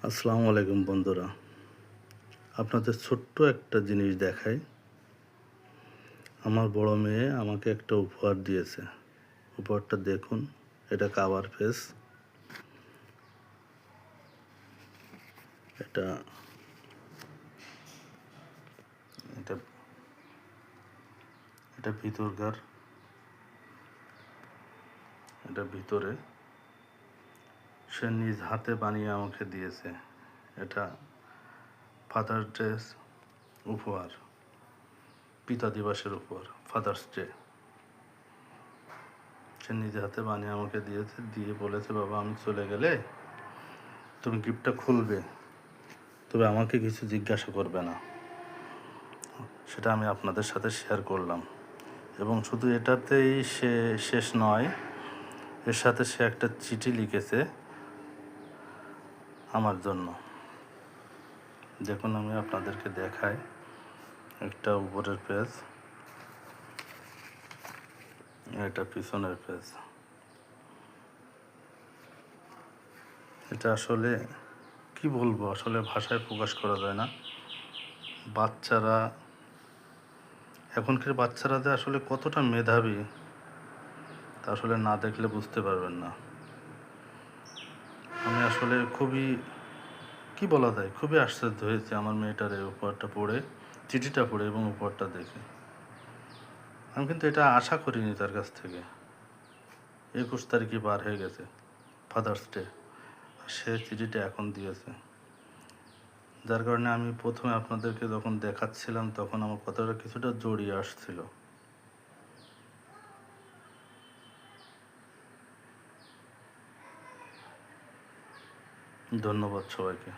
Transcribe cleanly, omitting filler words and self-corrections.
আসসালামু আলাইকুম বন্ধুরা, আপনাদের ছোট্ট একটা জিনিস দেখাই। আমার বড় মেয়ে আমাকে একটা উপহার দিয়েছে। উপহারটা দেখুন। এটা কাভার ফেস। এটা এটা এটা ভিতরকার, এটা ভিতরে সে নিজ হাতে বানিয়ে আমাকে দিয়েছে। এটা ফাদার্স ডে উপহার, পিতা দিবসের উপহার, ফাদার্স ডে। সে নিজে হাতে বানিয়ে আমাকে দিয়েছে, দিয়ে বলেছে, বাবা আমি চলে গেলে তুমি গিফটটা খুলবে, তবে আমাকে কিছু জিজ্ঞাসা করবে না। সেটা আমি আপনাদের সাথে শেয়ার করলাম। এবং শুধু এটাতেই সে শেষ নয়, এর সাথে সে একটা চিঠি লিখেছে আমার জন্য। দেখুন, আমি আপনাদেরকে দেখাই। একটা উপরের পেজ, এটা পিছনের পেজ। এটা আসলে কি বলবো, আসলে ভাষায় প্রকাশ করা যায় না। বাচ্চারা, এখনকার বাচ্চারা যে আসলে কতটা মেধাবী তা আসলে না দেখলে বুঝতে পারবেন না। আমি আসলে খুবই, কি বলা যায়, খুবই আশ্চর্য হয়েছে আমার মেয়েটার এই উপহারটা পড়ে, চিঠিটা পড়ে এবং উপহারটা দেখে। আমি কিন্তু এটা আশা করিনি তার কাছ থেকে। 21 তারিখে পার হয়ে গেছে ফাদার্স ডে, সে চিঠিটা এখন দিয়েছে। যার কারণে আমি প্রথমে আপনাদেরকে যখন দেখাচ্ছিলাম তখন আমার কথাটা কিছুটা জড়িয়ে আসছিল। ধন্যবাদ সবাইকে।